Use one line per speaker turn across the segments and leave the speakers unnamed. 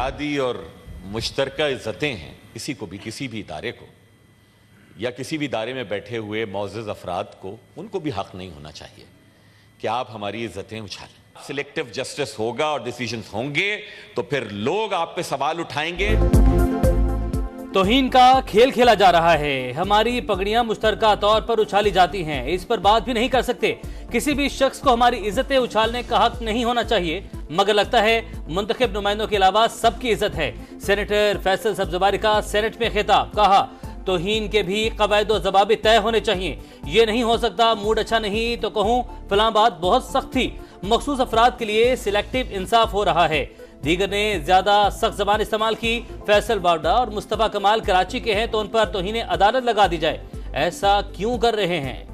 बुनियादी और मुश्तरका इज़्ज़तें हैं, किसी को भी, किसी भी इदारे को या किसी भी इदारे में बैठे हुए मौजूद अफराद को, उनको भी हक नहीं होना चाहिए कि आप हमारी इज़्ज़तें उछालें। सिलेक्टिव जस्टिस होगा और डिसीजंस होंगे तो फिर लोग आप पे सवाल उठाएंगे।
तौहीन का खेल खेला जा रहा है, हमारी पगड़ियां मुश्तरका तौर पर उछाली जाती हैं, इस पर बात भी नहीं कर सकते। किसी भी शख्स को हमारी इज्जतें उछालने का हक नहीं होना चाहिए, मगर लगता है मुंतखब नुमाइंदों के अलावा सबकी इज्जत है। सेनेटर फैसल सब्ज़वारी का सेनेट में खिताब, कहा तौहीन के भी कवायद व ज़वाबित तय होने चाहिए। ये नहीं हो सकता मूड अच्छा नहीं तो कहूँ फलां बात बहुत सख्त थी। मखसूस अफराद के लिए सिलेक्टिव इंसाफ हो रहा है। दीगर ने ज्यादा सख्त जबान इस्तेमाल की। फैसल बावडा और मुस्तफा कमाल कराची के हैं तो उन पर तौहीन अदालत लगा दी जाए, ऐसा क्यों कर रहे हैं?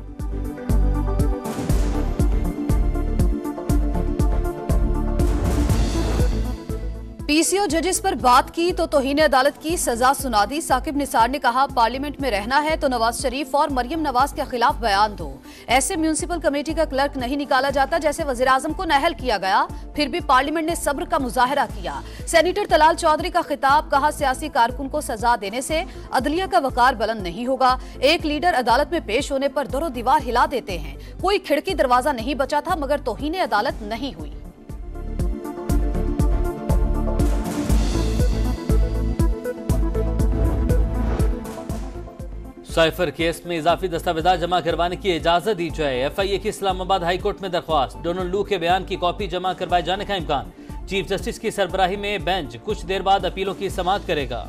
पीसीओ जजेस पर बात की तो तौहीन अदालत की सजा सुना दी। साकिब निसार ने कहा पार्लियामेंट में रहना है तो नवाज शरीफ और मरियम नवाज के खिलाफ बयान दो। ऐसे म्यूनिसिपल कमेटी का क्लर्क नहीं निकाला जाता जैसे वजीर आजम को नाअहल किया गया, फिर भी पार्लियामेंट ने सब्र का मुजाहरा किया। सेनेटर तलाल चौधरी का खिताब, कहा सियासी कारकुन को सजा देने से अदलिया का वकार बुलंद नहीं होगा। एक लीडर अदालत में पेश होने पर दरो दीवार हिला देते हैं। कोई खिड़की दरवाजा नहीं बचा था मगर तौहीन अदालत नहीं हुई।
साइफर केस में इजाफी दस्तावेजा जमा करवाने की इजाजत दी जाए। एफआईए की इस्लामाबाद हाईकोर्ट में दरख्वास्त, डोनाल्ड लू के बयान की कॉपी जमा करवाए जाने का इम्कान। चीफ जस्टिस की सरबराही में बेंच कुछ देर बाद अपीलों की समाअत करेगा।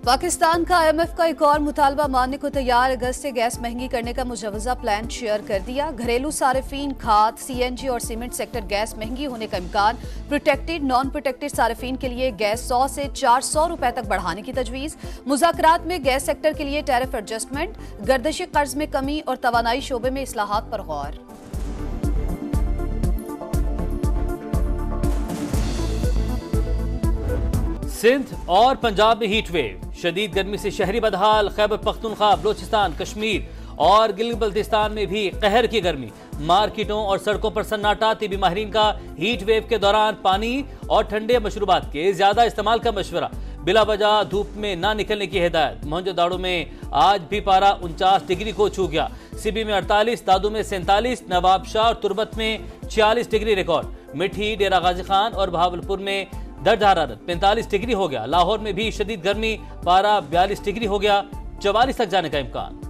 पाकिस्तान का IMF का एक और मुतालबा मानने को तैयार। अगस्त से गैस महंगी करने का मुजवजा प्लान शेयर कर दिया। घरेलू सारिफीन, खाद, CNG और सीमेंट सेक्टर गैस महंगी होने का इम्कान। प्रोटेक्टेड नॉन प्रोटेक्टेड सारिफीन के लिए गैस 100 से 400 रुपए तक बढ़ाने की तजवीज। मुज़ाकरात में गैस सेक्टर के लिए टैरिफ एडजस्टमेंट, गर्दिशी कर्ज में कमी और तवानाई शोबे में इस्लाहात पर गौर।
सिंध और पंजाब में हीट वेव, शदीद गर्मी से शहरी बदहाल। खैबर पख्तूनख्वा, बलोचिस्तान, कश्मीर और गिलगित बल्तिस्तान में भी कहर की गर्मी। मार्केटों और सड़कों पर सन्नाटा। तिबी माहिरीन का हीट वेव के दौरान पानी और ठंडे मशरूबात के ज्यादा इस्तेमाल का मशवरा। बिला वजह धूप में ना निकलने की हिदायत। मोहनजोदाड़ो में आज भी पारा 49 डिग्री को छू गया। सिबी में 48, दादू में 47, नवाबशाह और तुरबत में 46 डिग्री रिकॉर्ड। मिठी, डेरा गाजी खान और बहावलपुर में दर्ज हरारत 45 डिग्री हो गया। लाहौर में भी शदीद गर्मी, पारा 42 डिग्री हो गया, 44 तक जाने का इम्कान।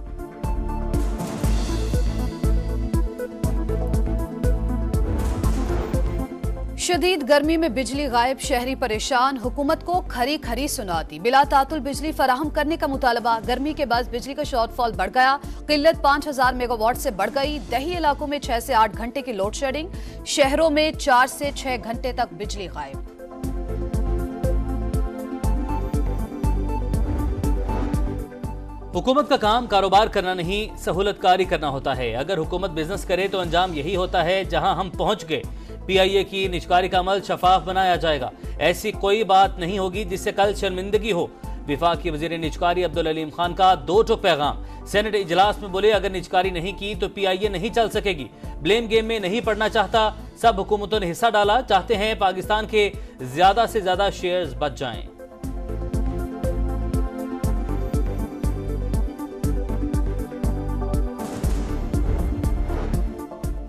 शदीद गर्मी में बिजली गायब, शहरी परेशान। हुकूमत को खरी खरी सुनाती। बिला तातुल बिजली फराहम करने का मुतालबा। गर्मी के बाद बिजली का शॉर्टफॉल बढ़ गया। किल्लत 5000 मेगावाट से बढ़ गई। दही इलाकों में 6 से 8 घंटे की लोड शेडिंग। शहरों में 4 से 6 घंटे तक बिजली गायब।
हुकूमत का काम कारोबार करना नहीं, सहूलतकारी करना होता है। अगर हुकूमत बिजनेस करे तो अंजाम यही होता है जहां हम पहुंच गए। PIA की निजकारी का अमल शफाफ बनाया जाएगा। ऐसी कोई बात नहीं होगी जिससे कल शर्मिंदगी हो। विफाक की वजीर निजकारी अब्दुल अलीम खान का 2 टोक पैगाम। सेनेट इजलास में बोले अगर निजकारी नहीं की तो PIA नहीं चल सकेगी। ब्लेम गेम में नहीं पड़ना चाहता। सब हुकूमतों ने हिस्सा डाला, चाहते हैं पाकिस्तान के ज्यादा से ज्यादा शेयर्स बच जाएं।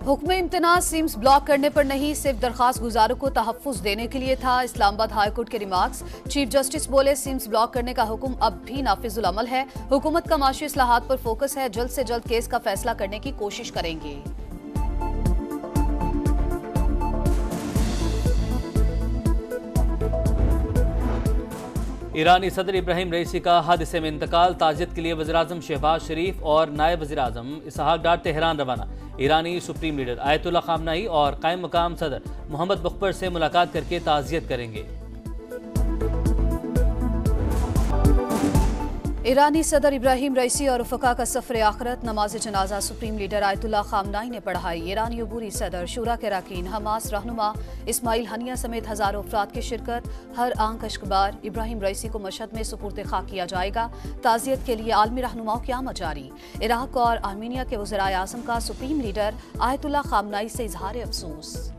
हुक्म इम्तना सिम्स ब्लॉक करने पर नहीं, सिर्फ दरखास्त गुजारों को तहफ्फुज़ देने के लिए था। इस्लामाबाद हाईकोर्ट के रिमार्क्स। चीफ जस्टिस बोले सिम्स ब्लॉक करने का हुक्म अब भी नाफिजुल अमल है। हुकूमत का माशी इस्लाहात पर फोकस है। जल्द से जल्द केस का फैसला करने की कोशिश करेंगे।
ईरानी सदर इब्राहिम रईसी का हादसे में इंतकाल। ताजियत के लिए वज़ीर-ए-आज़म शहबाज शरीफ और नायब वज़ीर-ए-आज़म इसहाक डार तेहरान रवाना। ईरानी सुप्रीम लीडर आयतुल्लाह खामनाई और कायम मकाम सदर मोहम्मद मुख्बर से मुलाकात करके ताज़ियत करेंगे।
ईरानी सदर इब्राहिम रईसी और उफका का सफर आखिरत, नमाज जनाजा सुप्रीम लीडर आयतुल्लाह खामनाई ने पढ़ाई। ईरानी अबूरी सदर, शूरा के अरकान, हमास रहनुमा इस्माइल हनिया समेत हजारों अफराद की शिरकत। हर आंख अश्कबार इब्राहिम रईसी को मशहद में सुपुर्द खाक किया जाएगा। ताज़ियत के लिए आलमी रहनुमाओं की आमद जारी। इराक और आर्मीनिया के वज़राए आज़म का सुप्रीम लीडर आयतुल्लाह खामनाई से इजहार अफसोस।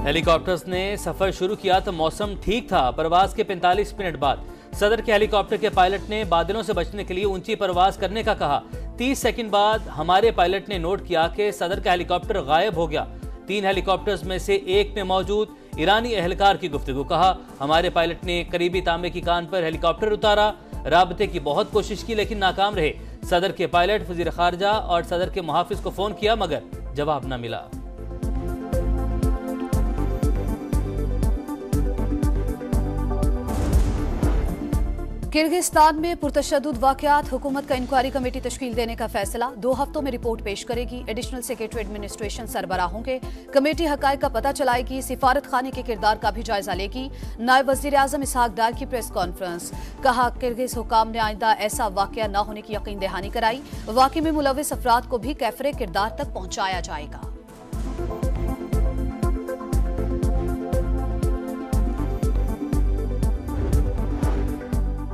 हेलीकॉप्टर्स ने सफर शुरू किया तो मौसम ठीक था। परवाज के 45 मिनट बाद सदर के हेलीकॉप्टर के पायलट ने बादलों से बचने के लिए ऊंची परवाज करने का कहा। 30 सेकंड बाद हमारे पायलट ने नोट किया कि सदर का हेलीकॉप्टर गायब हो गया। 3 हेलीकॉप्टर्स में से एक में मौजूद ईरानी एहलकार की गुफ्तगू। कहा, हमारे पायलट ने करीबी तांबे की कान पर हेलीकॉप्टर उतारा। राबते की बहुत कोशिश की लेकिन नाकाम रहे। सदर के पायलट, वजीर खारजा और सदर के मुहाफिज को फोन किया मगर जवाब न मिला।
किर्गिस्तान में पुरतशद्दुद वाक़यात, हुकूमत का इंक्वायरी कमेटी तश्कील देने का फैसला। 2 हफ्तों में रिपोर्ट पेश करेगी। एडिशनल सेक्रेटरी एडमिनिस्ट्रेशन सरबराह होंगे। कमेटी हकायक का पता चलाएगी। सिफारत खाने के किरदार का भी जायजा लेगी। नायब वज़ीर आज़म इसहाक डार की प्रेस कॉन्फ्रेंस। कहा, किर्गिज हुकाम ने आइंदा ऐसा वाक़या न होने की यकीन दहानी कराई। वाक़े में मुलव्विस अफराद को भी कैफरे किरदार तक पहुँचाया जाएगा।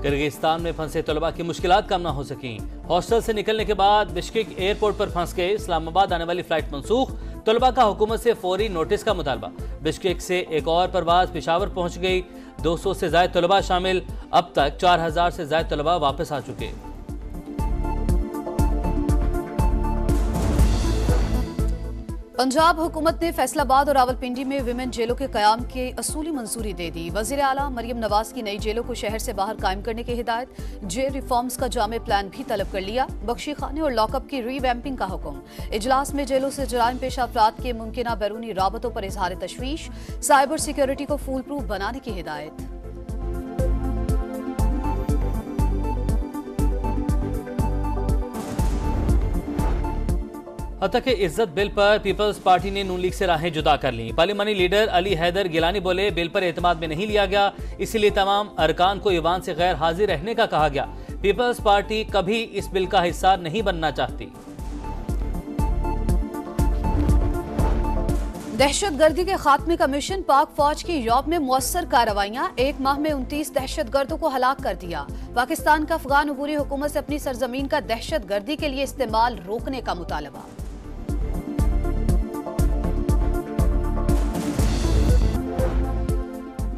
किर्गिस्तान में फंसे तलबा की मुश्किलात कम न हो सकी। हॉस्टल से निकलने के बाद बिश्केक एयरपोर्ट पर फंस गए। इस्लामाबाद आने वाली फ्लाइट मंसूख। तलबा का हुकूमत से फौरी नोटिस का मुतालबा। बिश्केक से एक और परवाज पेशावर पहुंच गई। 200 से ज्यादा तलबा शामिल। अब तक 4000 से ज्यादा तलबा वापस आ चुके।
पंजाब हुकूमत ने फैसलाबाद और रावलपिंडी में विमेन जेलों के कयाम की असूली मंजूरी दे दी। वज़ीर आला मरियम नवाज की नई जेलों को शहर से बाहर कायम करने की हिदायत। जेल रिफॉर्म्स का जामे प्लान भी तलब कर लिया। बख्शी खाने और लॉकअप की रीवैम्पिंग का हुक्म। इजलास में जेलों से जराइम पेशा अफराद के मुमकिना बैरूनी राबतों पर इजहार तशवीश। साइबर सिक्योरिटी को फूल प्रूफ बनाने की हिदायत।
हत्ता के इज्जत बिल पर पीपल्स पार्टी ने नून लीग से राहें जुदा कर ली। पार्लिमानी लीडर अली हैदर गिलानी बोले, बिल पर एतमाद में नहीं लिया गया, इसीलिए तमाम अरकान को ईवान से गैर हाजिर रहने का कहा गया। पीपल्स पार्टी कभी इस बिल का हिस्सा नहीं बनना चाहती।
दहशतगर्दी के खात्मे का मिशन, पाक फौज की यूरोप में मुअस्सर कार्रवाइयां। 1 माह में 29 दहशतगर्दों को हलाक कर दिया। पाकिस्तान का अफगान अबूरी हुकूमत से अपनी सरजमीन का दहशतगर्दी के लिए इस्तेमाल रोकने का मुतालबा।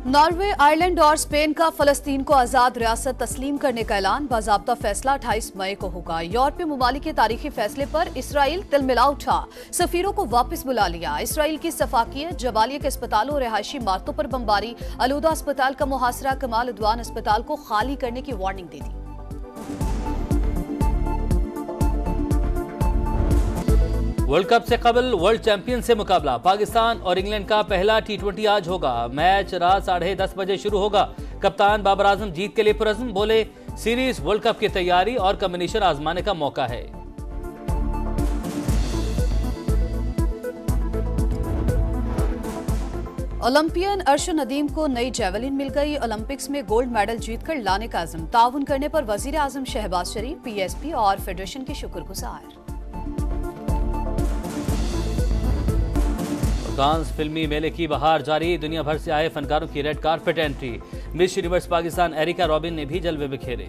नॉर्वे, आयरलैंड और स्पेन का फलस्तीन को आजाद रियासत तस्लीम करने का ऐलान। बाज़ाब्ता फैसला 28 मई को होगा। यूरोपीय ममालिक के तारीखी फैसले पर इसराइल तिलमिला उठा। सफीरों को वापस बुला लिया। इसराइल की सफाकियत, जबालिया के अस्पतालों और रिहायशी इमारतों पर बमबारी। अलूदा अस्पताल का मुहासरा, कमाल उद्वान अस्पताल को खाली करने की वार्निंग दे दी।
वर्ल्ड कप से कबल वर्ल्ड चैंपियन से मुकाबला। पाकिस्तान और इंग्लैंड का पहला T20 आज होगा। मैच रात 10:30 बजे शुरू होगा। कप्तान बाबर आजम जीत के लिए पुरज़्म, बोले सीरीज वर्ल्ड कप की तैयारी और कॉम्बिनेशन आजमाने का मौका है।
ओलंपियन अर्शद नदीम को नई जेवलिन मिल गई। ओलंपिक्स में गोल्ड मेडल जीतकर लाने का अज़्म। ताउन करने पर वजीर आजम शहबाज शरीफ, PSP और फेडरेशन के शुक्रगुजार।
कांस फिल्मी मेले की बहार जारी। दुनिया भर से आए फनकारों की red carpet entry. Miss Universe Pakistan Erica Robin ने भी जलवे बिखेरे।